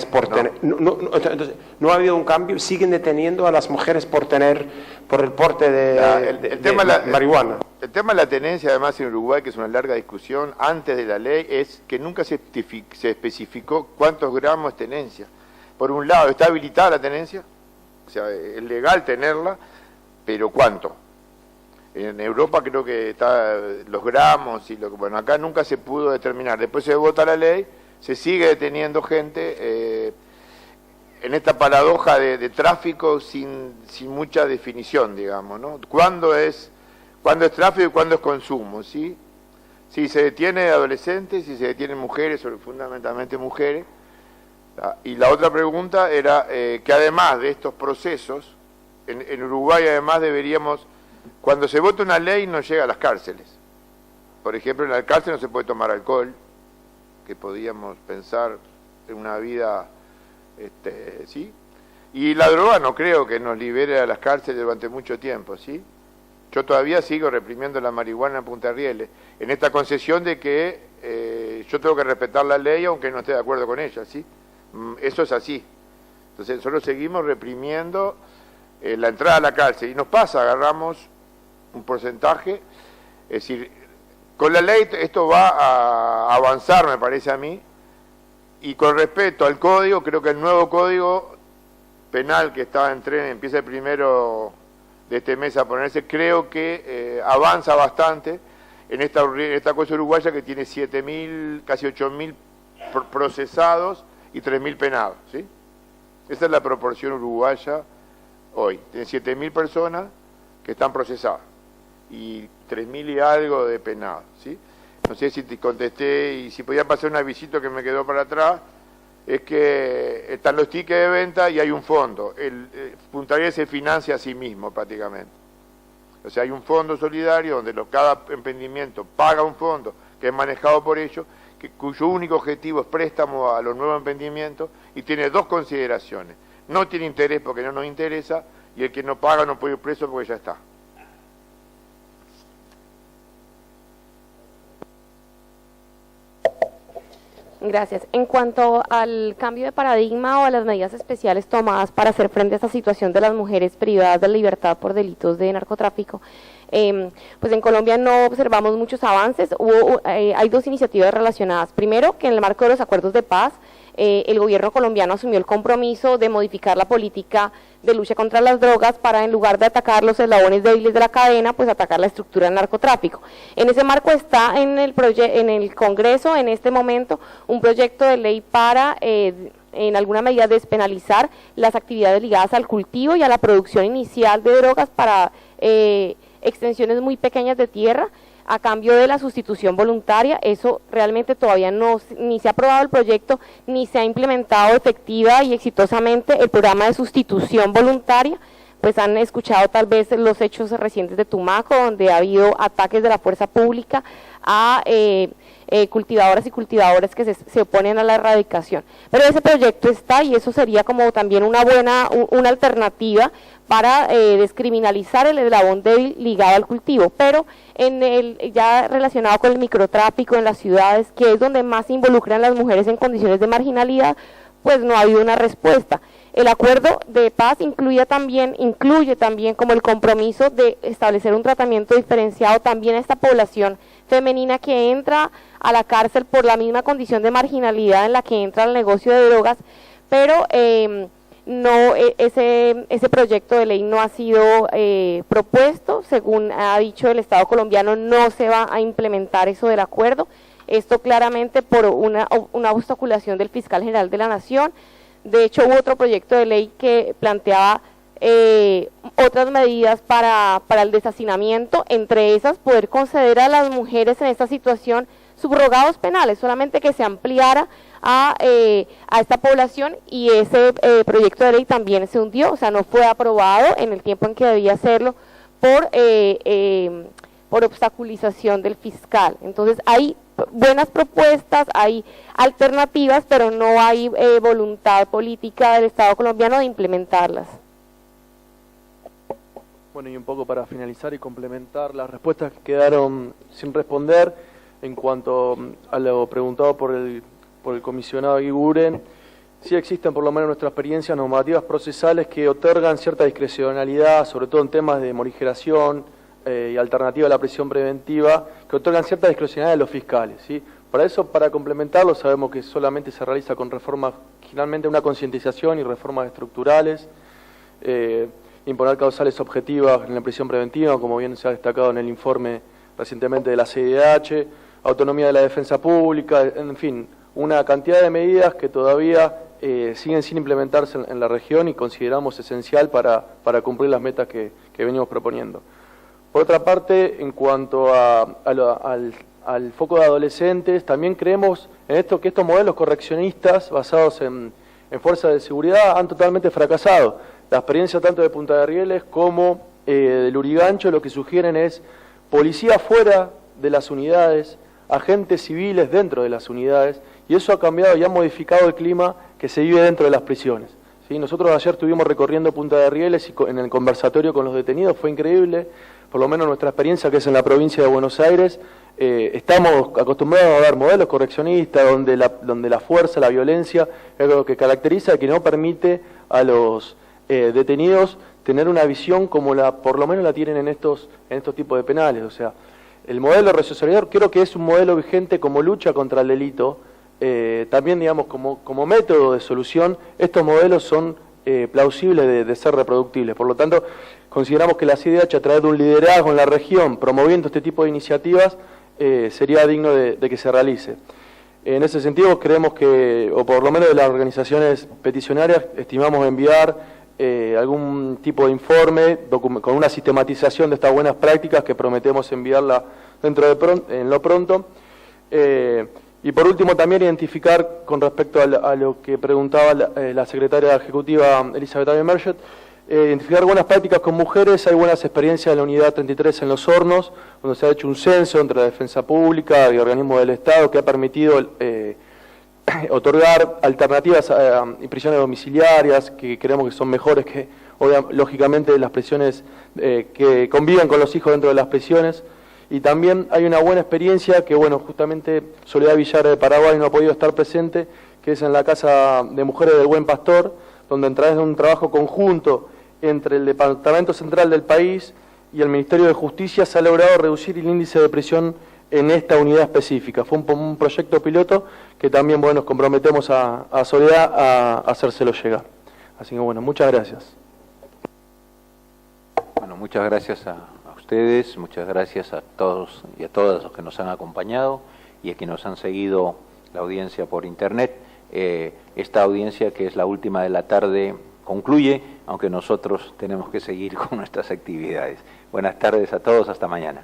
por tener, entonces, no ha habido un cambio, siguen deteniendo a las mujeres por el porte de marihuana.
El tema de la tenencia, además en Uruguay, que es una larga discusión, antes de la ley, es que nunca se especificó cuántos gramos es tenencia. Por un lado, está habilitada la tenencia, o sea, es legal tenerla, pero ¿cuánto? En Europa creo que está los gramos y bueno, acá nunca se pudo determinar. Después se vota la ley, se sigue deteniendo gente en esta paradoja de tráfico sin mucha definición, digamos, ¿no? ¿Cuándo es tráfico y cuándo es consumo? ¿Sí? Si se detiene adolescentes, si se detienen mujeres, fundamentalmente mujeres. Y la otra pregunta era que además de estos procesos, en Uruguay además deberíamos, cuando se vota una ley no llega a las cárceles. Por ejemplo, en la cárcel no se puede tomar alcohol, que podíamos pensar en una vida, ¿sí? Y la droga no creo que nos libere a las cárceles durante mucho tiempo, ¿sí? Yo todavía sigo reprimiendo la marihuana en Punta Rieles, en esta concesión de que yo tengo que respetar la ley aunque no esté de acuerdo con ella, ¿sí? Eso es así. Entonces nosotros seguimos reprimiendo la entrada a la cárcel. Y nos pasa, agarramos un porcentaje, es decir, con la ley esto va a avanzar, me parece a mí, y con respecto al código, creo que el nuevo código penal que está empieza el 1 de este mes a ponerse, creo que avanza bastante en esta cosa uruguaya que tiene 7.000, casi 8.000 procesados y 3.000 penados, ¿sí? Esa es la proporción uruguaya hoy. Tiene 7.000 personas que están procesadas y 3.000 y algo de penados, ¿sí? No sé si te contesté y si podía pasar un avisito que me quedó para atrás, es que están los tickets de venta y hay un fondo. Punta Rieles se financia a sí mismo prácticamente. O sea, hay un fondo solidario donde cada emprendimiento paga un fondo que es manejado por ellos, cuyo único objetivo es préstamo a los nuevos emprendimientos y tiene dos consideraciones. No tiene interés porque no nos interesa y el que no paga no puede ir preso porque ya está.
Gracias. En cuanto al cambio de paradigma o a las medidas especiales tomadas para hacer frente a esta situación de las mujeres privadas de libertad por delitos de narcotráfico, pues en Colombia no observamos muchos avances. Hay dos iniciativas relacionadas. Primero, que en el marco de los acuerdos de paz, el gobierno colombiano asumió el compromiso de modificar la política de lucha contra las drogas para, en lugar de atacar los eslabones débiles de la cadena, pues atacar la estructura del narcotráfico. En ese marco está en el Congreso, en este momento, un proyecto de ley para, en alguna medida, despenalizar las actividades ligadas al cultivo y a la producción inicial de drogas para extensiones muy pequeñas de tierra, a cambio de la sustitución voluntaria. Eso realmente todavía ni se ha aprobado el proyecto, ni se ha implementado efectiva y exitosamente el programa de sustitución voluntaria. Pues han escuchado tal vez los hechos recientes de Tumaco, donde ha habido ataques de la fuerza pública a cultivadoras y cultivadores que se oponen a la erradicación. Pero ese proyecto está y eso sería como también una alternativa para descriminalizar el eslabón débil ligado al cultivo, pero ya relacionado con el microtráfico en las ciudades, que es donde más se involucran las mujeres en condiciones de marginalidad, pues no ha habido una respuesta. El acuerdo de paz incluye también como el compromiso de establecer un tratamiento diferenciado también a esta población femenina que entra a la cárcel por la misma condición de marginalidad en la que entra al negocio de drogas, pero ese proyecto de ley no ha sido propuesto. Según ha dicho el Estado colombiano, no se va a implementar eso del acuerdo. Esto claramente por una obstaculación del fiscal general de la Nación. De hecho, hubo otro proyecto de ley que planteaba otras medidas para el deshacinamiento, entre esas poder conceder a las mujeres en esta situación subrogados penales, solamente que se ampliara a esta población, y ese proyecto de ley también se hundió, o sea, no fue aprobado en el tiempo en que debía hacerlo por obstaculización del fiscal. Entonces hay buenas propuestas, hay alternativas, pero no hay voluntad política del Estado colombiano de implementarlas.
Bueno, y un poco para finalizar y complementar las respuestas que quedaron sin responder en cuanto a lo preguntado por el comisionado Eguiguren. Sí existen, por lo menos en nuestra experiencia, normativas procesales que otorgan cierta discrecionalidad, sobre todo en temas de morigeración y alternativa a la prisión preventiva, que otorgan cierta discrecionalidad a los fiscales, ¿sí? Para eso, para complementarlo, sabemos que solamente se realiza con reformas, generalmente una concientización y reformas estructurales, imponer causales objetivas en la prisión preventiva, como bien se ha destacado en el informe recientemente de la CIDH, autonomía de la defensa pública, en fin, una cantidad de medidas que todavía siguen sin implementarse en la región y consideramos esencial para cumplir las metas que venimos proponiendo. Por otra parte, en cuanto al foco de adolescentes, también creemos en esto que estos modelos correccionistas basados en fuerzas de seguridad han totalmente fracasado. La experiencia tanto de Punta de Rieles como de Lurigancho lo que sugieren es policía fuera de las unidades, agentes civiles dentro de las unidades, y eso ha cambiado y ha modificado el clima que se vive dentro de las prisiones. ¿Sí? Nosotros ayer estuvimos recorriendo Punta de Rieles y en el conversatorio con los detenidos fue increíble, por lo menos nuestra experiencia que es en la provincia de Buenos Aires, estamos acostumbrados a ver modelos correccionistas donde la fuerza, la violencia es lo que caracteriza, que no permite a los detenidos tener una visión como por lo menos la tienen en estos tipos de penales. O sea, el modelo resocializador creo que es un modelo vigente como lucha contra el delito, también digamos como método de solución. Estos modelos son plausibles de ser reproductibles, por lo tanto consideramos que la CIDH a través de un liderazgo en la región promoviendo este tipo de iniciativas sería digno de que se realice. En ese sentido creemos que, o por lo menos de las organizaciones peticionarias, estimamos enviar algún tipo de informe con una sistematización de estas buenas prácticas que prometemos enviarla en lo pronto. Y por último también identificar con respecto a lo que preguntaba la secretaria ejecutiva Elizabeth Abimerget, identificar buenas prácticas con mujeres. Hay buenas experiencias en la unidad 33 en Los Hornos, donde se ha hecho un censo entre la defensa pública y organismos del Estado que ha permitido otorgar alternativas y prisiones domiciliarias que creemos que son mejores que, lógicamente, las prisiones que conviven con los hijos dentro de las prisiones. Y también hay una buena experiencia que, bueno, justamente Soledad Villar de Paraguay no ha podido estar presente, que es en la Casa de Mujeres del Buen Pastor, donde a través de un trabajo conjunto entre el Departamento Central del país y el Ministerio de Justicia se ha logrado reducir el índice de prisión en esta unidad específica. Fue un proyecto piloto que también, bueno, nos comprometemos a Soledad a hacérselo llegar. Así que, bueno, muchas gracias.
Bueno, muchas gracias a ustedes, muchas gracias a todos y a todas los que nos han acompañado y a quienes nos han seguido la audiencia por internet. Esta audiencia, que es la última de la tarde, concluye, aunque nosotros tenemos que seguir con nuestras actividades. Buenas tardes a todos, hasta mañana.